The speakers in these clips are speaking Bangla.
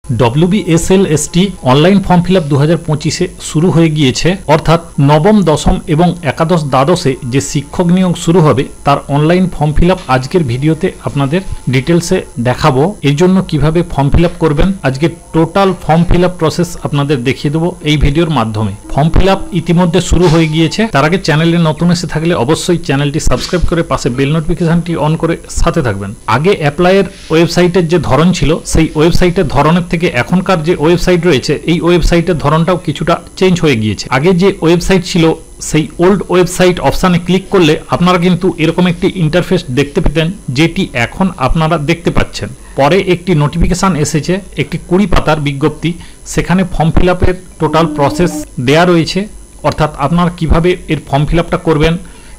WBSLST online form fill up 2025-এ শুরু হয়ে গিয়েছে, অর্থাৎ নবম, দশম এবং একাদশ, দ্বাদশে যে শিক্ষক নিয়োগ শুরু হবে তার অনলাইন ফর্ম ফিল আপ আজকের ভিডিওতে আপনাদের ডিটেলসে দেখাবো। এর জন্য কিভাবে ফর্ম ফিল আপ করবেন আজকে total form fill up process আপনাদের দেখিয়ে দেবো এই ভিডিওর মাধ্যমে। ফর্ম ফিল আপ ইতিমধ্যে শুরু হয়ে গিয়েছে। তার আগে চ্যানেলে নতুন এসে থাকলে অবশ্যই চ্যানেলটি সাবস্ক্রাইব করে পাশে বেল নোটিফিকেশনটি অন করে সাথে থাকবেন। আগে অ্যাপ্লাইয়ের ওয়েবসাইটের যে ধরন ছিল সেই ওয়েবসাইটের ধরনের থেকে এখনকার যে ওয়েবসাইট রয়েছে এই ওয়েবসাইটের ধরনটাও কিছুটা চেঞ্জ হয়ে গিয়েছে। আগে যে ওয়েবসাইট ছিল সেই ওল্ড ওয়েবসাইট অপশানে ক্লিক করলে আপনারা কিন্তু এরকম একটি ইন্টারফেস দেখতে পেতেন, যেটি এখন আপনারা দেখতে পাচ্ছেন। পরে একটি নোটিফিকেশান এসেছে, একটি 20 পাতার বিজ্ঞপ্তি, সেখানে ফর্ম ফিল আপের টোটাল প্রসেস দেয়া রয়েছে, অর্থাৎ আপনারা কিভাবে এর ফর্ম ফিল আপটা করবেন,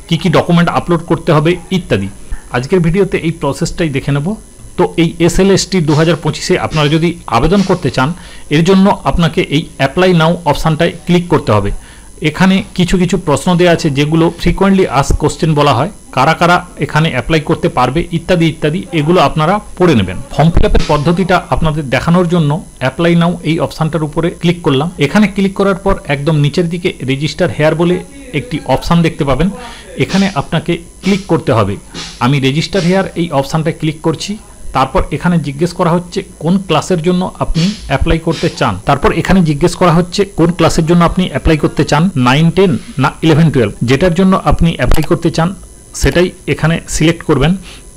কি কি ডকুমেন্ট আপলোড করতে হবে ইত্যাদি। আজকের ভিডিওতে এই প্রসেসটাই দেখে নেব। তো এই SLST 2025-এ আপনারা যদি আবেদন করতে চান এর জন্য আপনাকে এই অ্যাপ্লাই নাও অপশানটায় ক্লিক করতে হবে। এখানে কিছু কিছু প্রশ্ন দেওয়া আছে যেগুলো ফ্রিকোয়েন্টলি আস্ক কোশ্চেন বলা হয়, কারা কারা এখানে অ্যাপ্লাই করতে পারবে ইত্যাদি ইত্যাদি, এগুলো আপনারা পড়ে নেবেন। ফর্ম ফিল আপের পদ্ধতিটা আপনাদের দেখানোর জন্য অ্যাপ্লাই নাও এই অপশানটার উপরে ক্লিক করলাম। এখানে ক্লিক করার পর একদম নিচের দিকে রেজিস্টার হেয়ার বলে একটি অপশান দেখতে পাবেন, এখানে আপনাকে ক্লিক করতে হবে। আমি রেজিস্টার হেয়ার এই অপশানটায় ক্লিক করছি। তারপর এখানে জিজ্ঞেস করা হচ্ছে কোন ক্লাসের জন্য আপনি অ্যাপ্লাই করতে চান। তারপর এখানে জিজ্ঞেস করা হচ্ছে কোন ক্লাসের জন্য আপনি অ্যাপ্লাই করতে চান, 9, 10 না 11, 12, যেটার জন্য আপনি অ্যাপ্লাই করতে চান সেটাই এখানে সিলেক্ট করবেন।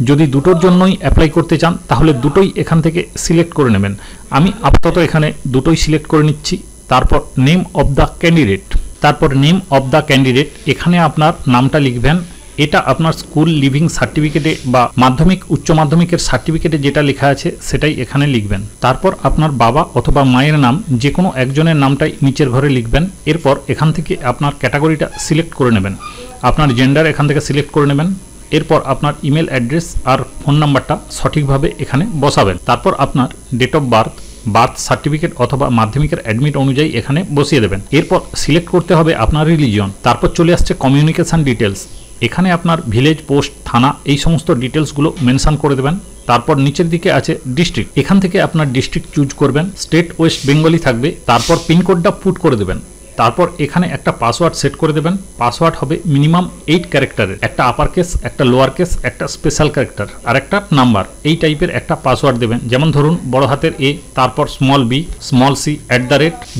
যদি দুটোর জন্যই অ্যাপ্লাই করতে চান তাহলে দুটোই এখান থেকে সিলেক্ট করে নেবেন। আমি আপাতত এখানে দুটোই সিলেক্ট করে নিচ্ছি। তারপর নেম অফ দ্য ক্যান্ডিডেট, তারপর নেম অফ দ্য ক্যান্ডিডেট, এখানে আপনার নামটা লিখবেন। এটা আপনার স্কুল লিভিং সার্টিফিকেটে বা মাধ্যমিক উচ্চ মাধ্যমিকের সার্টিফিকেটে যেটা লেখা আছে সেটাই এখানে লিখবেন। তারপর আপনার বাবা অথবা মায়ের নাম যে কোনো একজনের নামটাই নিচের ঘরে লিখবেন। এরপর এখান থেকে আপনার ক্যাটাগরিটা সিলেক্ট করে নেবেন, আপনার জেন্ডার এখান থেকে সিলেক্ট করে নেবেন। এরপর আপনার ইমেল অ্যাড্রেস আর ফোন নাম্বারটা সঠিকভাবে এখানে বসাবেন। তারপর আপনার ডেট অফ বার্থ সার্টিফিকেট অথবা মাধ্যমিকের অ্যাডমিট অনুযায়ী এখানে বসিয়ে দেবেন। এরপর সিলেক্ট করতে হবে আপনার রিলিজিয়ন। তারপর চলে আসছে কমিউনিকেশান ডিটেলস, এখানে আপনার ভিলেজ, পোস্ট, থানা এই সমস্ত ডিটেলসগুলো মেনশন করে দেবেন। তারপর নিচের দিকে আছে ডিস্ট্রিক্ট, এখান থেকে আপনার ডিস্ট্রিক্ট চুজ করবেন। স্টেট ওয়েস্ট বেঙ্গলি থাকবে। তারপর পিনকোডটা পুট করে দেবেন। তারপর এখানে একটা পাসওয়ার্ড সেট করে দেবেন। পাসওয়ার্ড হবে মিনিমাম 8 ক্যারেক্টারের, একটা আপার কেস, একটা লোয়ার কেস, একটা স্পেশাল ক্যারেক্টার আর একটা নাম্বার, এই টাইপের একটা পাসওয়ার্ড দেবেন। যেমন ধরুন বড় হাতের A, তারপর স্মল b, স্মল c,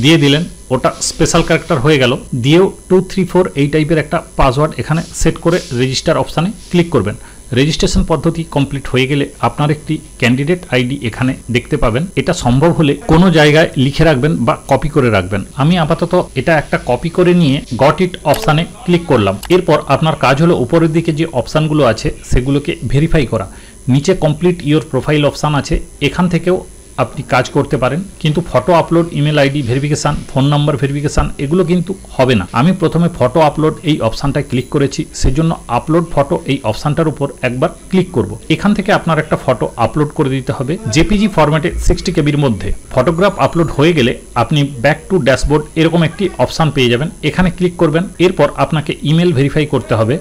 দিয়ে দিলেন, ওটা স্পেশাল ক্যারেক্টার হয়ে গেল। দিয়েও 2, 3, 4 এই টাইপের একটা পাসওয়ার্ড এখানে সেট করে রেজিস্টার অপশানে ক্লিক করবেন। রেজিস্ট্রেশন পদ্ধতি কমপ্লিট হয়ে গেলে আপনার একটি ক্যান্ডিডেট আইডি এখানে দেখতে পাবেন। এটা সম্ভব হলে কোনো জায়গায় লিখে রাখবেন বা কপি করে রাখবেন। আমি আপাতত এটা একটা কপি করে নিয়ে গট ইট অপশানে ক্লিক করলাম। এরপর আপনার কাজ হলো উপরের দিকে যে অপশানগুলো আছে সেগুলোকে ভেরিফাই করা। নিচে কমপ্লিট ইওর প্রোফাইল অপশান আছে, এখান থেকেও আপনি কাজ করতে পারেন, কিন্তু photo upload, email ID verification, phone number verification এগুলো কিন্তু হবে না। আমি প্রথমে ফটো আপলোড এই অপশানটায় ক্লিক করেছি, সেজন্য আপলোড ফটো এই অপশানটার উপর একবার ক্লিক করব। এখান থেকে আপনার একটা ফটো আপলোড করে দিতে হবে জেপিজি ফরম্যাটে 60 কেবির মধ্যে। ফটোগ্রাফ আপলোড হয়ে গেলে আপনি ব্যাক টু ড্যাশবোর্ড এরকম একটি অপশান পেয়ে যাবেন, এখানে ক্লিক করবেন। এরপর আপনাকে ইমেল ভেরিফাই করতে হবে,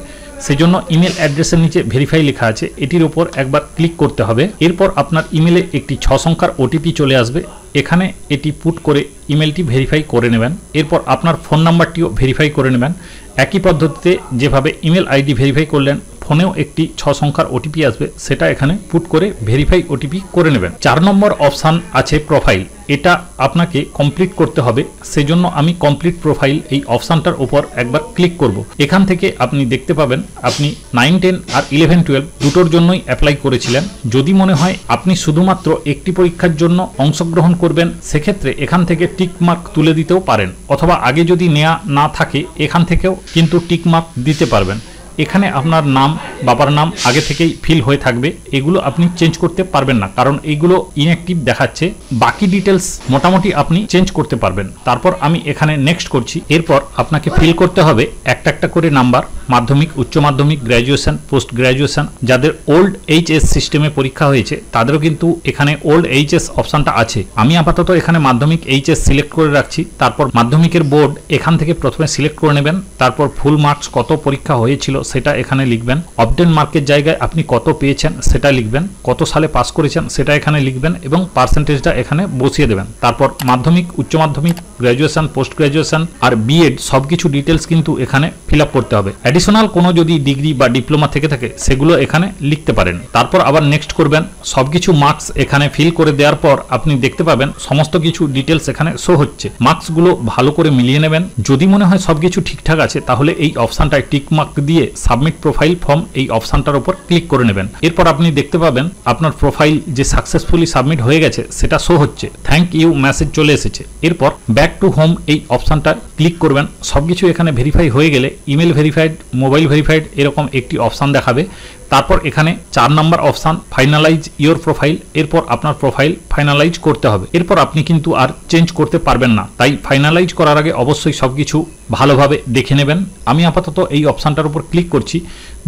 সেজন্য ইমেল অ্যাড্রেসের নিচে ভেরিফাই লেখা আছে, এটির উপর একবার ক্লিক করতে হবে। এরপর আপনার ইমেলে একটি 6 সংখ্যার ওটিপি চলে আসবে, এখানে এটি পুট করে ইমেলটি ভেরিফাই করে নেবেন। এরপর আপনার ফোন নাম্বারটিও ভেরিফাই করে নেবেন। একই পদ্ধতিতে যেভাবে ইমেল আইডি ভেরিফাই করলেন, ফোনেও একটি 6 সংখ্যার ওটিপি আসবে, সেটা এখানে পুট করে ভেরিফাই ওটিপি করে নেবেন। 4 নম্বর অপশান আছে প্রোফাইল, এটা আপনাকে কমপ্লিট করতে হবে, সেজন্য আমি কমপ্লিট প্রোফাইল এই অপশানটার উপর একবার ক্লিক করব। এখান থেকে আপনি দেখতে পাবেন আপনি 9, 10 আর 11, 12 দুটোর জন্যই অ্যাপ্লাই করেছিলেন। যদি মনে হয় আপনি শুধুমাত্র একটি পরীক্ষার জন্য অংশগ্রহণ করবেন, সেক্ষেত্রে এখান থেকে টিক মার্ক তুলে দিতেও পারেন, অথবা আগে যদি নেওয়া না থাকে এখান থেকেও কিন্তু টিক মার্ক দিতে পারবেন। এখানে আপনার নাম, বাবার নাম আগে থেকেই ফিল হয়ে থাকবে, এগুলো আপনি চেঞ্জ করতে পারবেন না, কারণ এইগুলো ইনঅ্যাক্টিভ দেখাচ্ছে। বাকি ডিটেলস মোটামুটি আপনি চেঞ্জ করতে পারবেন। তারপর আমি এখানে নেক্সট করছি। এরপর আপনাকে ফিল করতে হবে একটা একটা করে নাম্বার, মাধ্যমিক, উচ্চ মাধ্যমিক, গ্র্যাজুয়েশন, পোস্ট গ্র্যাজুয়েশন। যাদের ওল্ড এইচএস সিস্টেমে পরীক্ষা হয়েছে তাদেরও কিন্তু এখানে ওল্ড এইচএস অপশানটা আছে। আমি আপাতত এখানে মাধ্যমিক এইচএস সিলেক্ট করে রাখছি। তারপর মাধ্যমিকের বোর্ড এখান থেকে প্রথমে সিলেক্ট করে নেবেন, তারপর ফুল মার্কস কত পরীক্ষা হয়েছিল সেটা এখানে লিখবেন। অবটেন মার্কের জায়গায় আপনি কত পেয়েছেন সেটা লিখবেন, কত সালে পাস করেছেন সেটা এখানে লিখবেন এবং পার্সেন্টেজটা এখানে বসিয়ে দেবেন। তারপর মাধ্যমিক, উচ্চ মাধ্যমিক, গ্র্যাজুয়েশন, পোস্ট গ্র্যাজুয়েশন আর বিএড সবকিছু ডিটেলস কিন্তু এখানে ফিল আপ করতে হবে। অ্যাডিশনাল কোনো যদি ডিগ্রি বা ডিপ্লোমা থেকে থাকে সেগুলো এখানে লিখতে পারেন। তারপর আবার নেক্সট করবেন। সবকিছু মার্কস এখানে ফিল করে দেওয়ার পর আপনি দেখতে পাবেন সমস্ত কিছু ডিটেলস এখানে শো হচ্ছে। মার্কসগুলো ভালো করে মিলিয়ে নেবেন। যদি মনে হয় সবকিছু ঠিকঠাক আছে তাহলে এই অপশনটায় টিক মার্ক দিয়ে সাবমিট প্রোফাইল ফর্ম এই অপশনটার উপর ক্লিক করে নেবেন। এরপর আপনি দেখতে পাবেন আপনার প্রোফাইল যে সাকসেসফুলি সাবমিট হয়ে গেছে সেটা শো হচ্ছে, থ্যাংক ইউ মেসেজ চলে এসেছে। এরপর ব্যাক টু হোম এই অপশনটা ক্লিক করবেন। সবকিছু এখানে ভেরিফাই হয়ে গেলে ইমেল ভেরিফাইড, মোবাইল ভেরিফাইড এরকম একটি অপশন দেখাবে। তারপর এখানে 4 নম্বর অপশন ফাইনালাইজ ইওর প্রোফাইল। এরপর আপনার প্রোফাইল ফাইনালাইজ করতে হবে। এরপর আপনি কিন্তু আর চেঞ্জ করতে পারবেন না, তাই ফাইনালাইজ করার আগে অবশ্যই সবকিছু ভালোভাবে দেখে নেবেন। আমি আপাতত এই অপশনটার উপর ক্লিক করছি।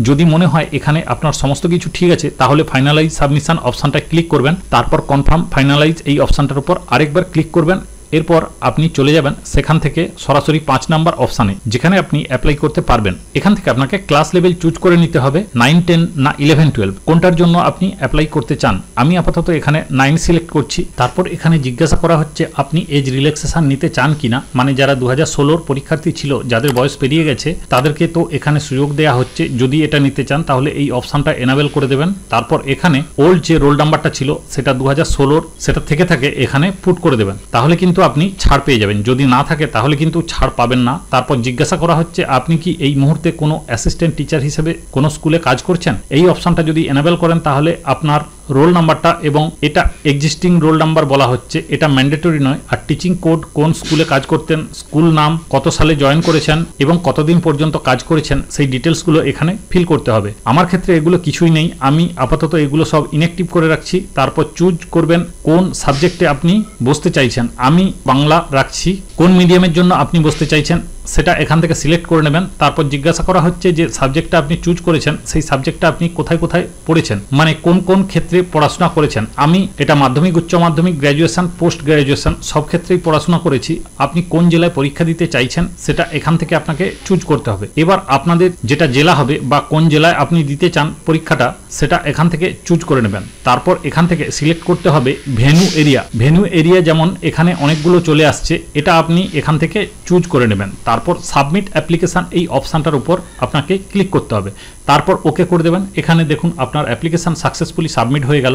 যদি মনে হয় এখানে আপনার সমস্ত কিছু ঠিক আছে তাহলে ফাইনালাইজ সাবমিশন অপশনটা ক্লিক করবেন। তারপর কনফার্ম ফাইনালাইজ এই অপশনটার উপর আরেকবার ক্লিক করবেন। এরপর আপনি চলে যাবেন সেখান থেকে সরাসরি 5 নাম্বার অপশানে, যেখানে আপনি অ্যাপ্লাই করতে পারবেন। এখান থেকে আপনাকে ক্লাস লেভেল চুজ করে নিতে হবে, 9, 10 না 11, 12 কোনটার জন্য আপনি অ্যাপ্লাই করতে চান। আমি আপাতত এখানে 9 সিলেক্ট করছি। তারপর এখানে জিজ্ঞাসা করা হচ্ছে আপনি এজ রিল্যাক্সেশন নিতে চান কিনা, মানে যারা 2016 পরীক্ষার্থী ছিল যাদের বয়স পেরিয়ে গেছে তাদেরকে তো এখানে সুযোগ দেওয়া হচ্ছে। যদি এটা নিতে চান তাহলে এই অপশনটা এনাবেল করে দেবেন। তারপর এখানে ওল্ড যে রোল নাম্বারটা ছিল সেটা 2016 সেটা থেকে থাকে এখানে পুট করে দেবেন, তাহলে কিন্তু আপনি ছাড় পেয়ে যাবেন। যদি না থাকে তাহলে কিন্তু ছাড় পাবেন না। তারপর জিজ্ঞাসা করা হচ্ছে আপনি কি এই মুহূর্তে কোনো অ্যাসিস্ট্যান্ট টিচার হিসেবে কোনো স্কুলে কাজ করছেন। এই অপশনটা যদি এনাবেল করেন তাহলে আপনার রোল নাম্বারটা, এবং এটা এক্সিস্টিং রোল নাম্বার বলা হচ্ছে, এটা ম্যান্ডেটরি নয়। আর টিচিং কোড, কোন স্কুলে কাজ করতেন, স্কুল নাম, কত সালে জয়েন করেছেন এবং কতদিন পর্যন্ত কাজ করেছেন সেই ডিটেলসগুলো এখানে ফিল করতে হবে। আমার ক্ষেত্রে এগুলো কিছুই নেই, আমি আপাতত এগুলো সব ইনঅ্যাক্টিভ করে রাখছি। তারপর চুজ করবেন কোন সাবজেক্টে আপনি বসতে চাইছেন। আমি বাংলা রাখছি। কোন মিডিয়ামের জন্য আপনি বসতে চাইছেন সেটা এখান থেকে সিলেক্ট করে নেবেন। তারপর জিজ্ঞাসা করা হচ্ছে যে সাবজেক্টটা আপনি চুজ করেছেন সেই সাবজেক্টটা আপনি কোথায় কোথায় পড়েছেন, মানে কোন কোন ক্ষেত্রে পড়াশোনা করেছেন। আমি এটা মাধ্যমিক, উচ্চ মাধ্যমিক, গ্র্যাজুয়েশন, পোস্ট গ্র্যাজুয়েশন সব ক্ষেত্রেই পড়াশোনা করেছি। আপনি কোন জেলায় পরীক্ষা দিতে চাইছেন সেটা এখান থেকে আপনাকে চুজ করতে হবে। এবার আপনাদের যেটা জেলা হবে বা কোন জেলায় আপনি দিতে চান পরীক্ষাটা সেটা এখান থেকে চুজ করে নেবেন। তারপর এখান থেকে সিলেক্ট করতে হবে ভেন্যু এরিয়া। ভেন্যু এরিয়া যেমন এখানে অনেকগুলো চলে আসছে, এটা আপনি এখান থেকে চুজ করে নেবেন। তারপর সাবমিট অ্যাপ্লিকেশন এই অপশনটার উপর আপনাকে ক্লিক করতে হবে। তারপর ওকে করে দেবেন। এখানে দেখুন আপনার অ্যাপ্লিকেশন সাকসেসফুলি সাবমিট হয়ে গেল।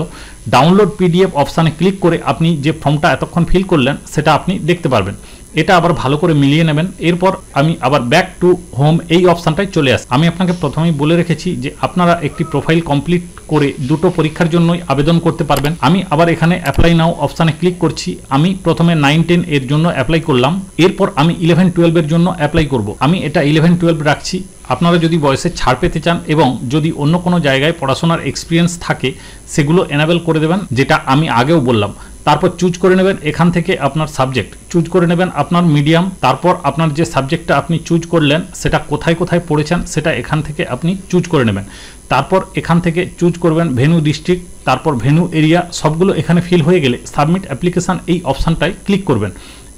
ডাউনলোড পিডিএফ অপশানে ক্লিক করে আপনি যে ফর্মটা এতক্ষণ ফিল করলেন সেটা আপনি দেখতে পারবেন। এটা আবার ভালো করে মিলিয়ে নেবেন। এরপর আমি আবার ব্যাক টু হোম এই অপশানটায় চলে আসি। আমি আপনাকে প্রথমেই বলে রেখেছি যে আপনারা একটি প্রোফাইল কমপ্লিট করে দুটো পরীক্ষার জন্যই আবেদন করতে পারবেন। আমি আবার এখানে অ্যাপ্লাই নাও অপশানে ক্লিক করছি। আমি প্রথমে 9, 10 এর জন্য অ্যাপ্লাই করলাম। এরপর আমি 11, 12 এর জন্য অ্যাপ্লাই করব। আমি এটা 11, 12 রাখছি। আপনারা যদি বয়সে ছাড় পেতে চান এবং যদি অন্য কোনো জায়গায় পড়াশোনার এক্সপিরিয়েন্স থাকে সেগুলো এনাবেল করে দেবেন, যেটা আমি আগেও বললাম। তারপর চুজ করে নেবেন এখান থেকে আপনার সাবজেক্ট, চুজ করে নেবেন আপনার মিডিয়াম। তারপর আপনার যে সাবজেক্টটা আপনি চুজ করলেন সেটা কোথায় কোথায় পড়েছেন সেটা এখান থেকে আপনি চুজ করে নেবেন। তারপর এখান থেকে চুজ করবেন ভেন্যু ডিস্ট্রিক্ট, তারপর ভেন্যু এরিয়া। সবগুলো এখানে ফিল হয়ে গেলে সাবমিট অ্যাপ্লিকেশান এই অপশানটায় ক্লিক করবেন।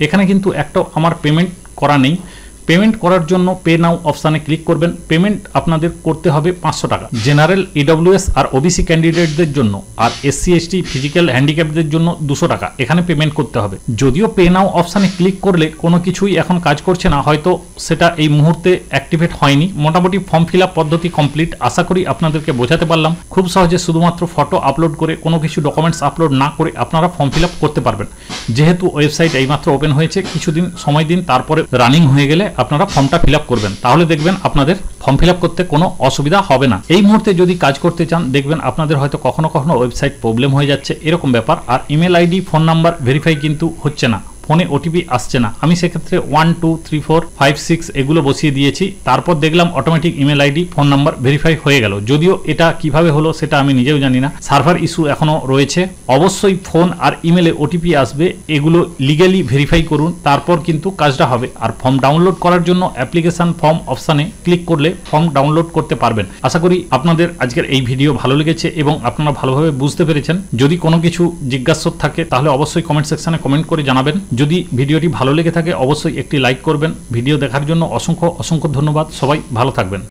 এখানে কিন্তু একটাও আমার পেমেন্ট করা নেই। পেমেন্ট করার জন্য পে নাও অপশানে ক্লিক করবেন। পেমেন্ট আপনাদের করতে হবে 500 টাকা। জেনারেল, ইডব্লিউএস আর ওবিসি ক্যান্ডিডেটদের জন্য, আর এসসি এসটি ফিজিক্যাল হ্যান্ডিক্যাপদের জন্য 200 টাকা এখানে পেমেন্ট করতে হবে। যদিও পে নাও অপশানে ক্লিক করলে কোনো কিছুই এখন কাজ করছে না, হয়তো সেটা এই মুহূর্তে অ্যাক্টিভেট হয়নি। মোটামুটি ফর্ম ফিল আপ পদ্ধতি কমপ্লিট। আশা করি আপনাদেরকে বোঝাতে পারলাম। খুব সহজে শুধুমাত্র ফটো আপলোড করে, কোনো কিছু ডকুমেন্টস আপলোড না করে আপনারা ফর্ম ফিল আপ করতে পারবেন। যেহেতু ওয়েবসাইট এইমাত্র ওপেন হয়েছে, কিছুদিন সময় দিন, তারপরে রানিং হয়ে গেলে আপনারা ফর্মটা ফিল আপ করবেন। তাহলে দেখবেন আপনাদের ফর্ম ফিল আপ করতে কোনো অসুবিধা হবে না। এই মুহূর্তে যদি কাজ করতে চান দেখবেন আপনাদের হয়তো কখনো কখনো ওয়েবসাইট প্রবলেম হয়ে যাচ্ছে, এরকম ব্যাপার। আর email ID, phone number verify কিন্তু হচ্ছে না, ফোনে ওটিপি আসছে না। আমি সেক্ষেত্রে 1, 2, 3, 4, 5, 6 এগুলো বসিয়ে দিয়েছি। তারপর দেখলাম automatic email ID, phone number verify হয়ে গেল। যদিও এটা কিভাবে হলো সেটা আমি নিজেও জানি না, সার্ভার ইস্যু এখনো রয়েছে। অবশ্যই ফোন আর ইমেলে ওটিপি আসবে, এগুলো লিগ্যালি ভেরিফাই করুন, তারপর কিন্তু কাজটা হবে। আর ফর্ম ডাউনলোড করার জন্য অ্যাপ্লিকেশন ফর্ম অপশানে ক্লিক করলে ফর্ম ডাউনলোড করতে পারবেন। আশা করি আপনাদের আজকের এই ভিডিও ভালো লেগেছে এবং আপনারা ভালোভাবে বুঝতে পেরেছেন। যদি কোনো কিছু জিজ্ঞাসা থাকে তাহলে অবশ্যই কমেন্ট সেকশনে কমেন্ট করে জানাবেন। যদি ভিডিওটি ভালো লেগে থাকে অবশ্যই একটি লাইক করবেন। ভিডিও দেখার জন্য অসংখ্য অসংখ্য ধন্যবাদ। সবাই ভালো থাকবেন।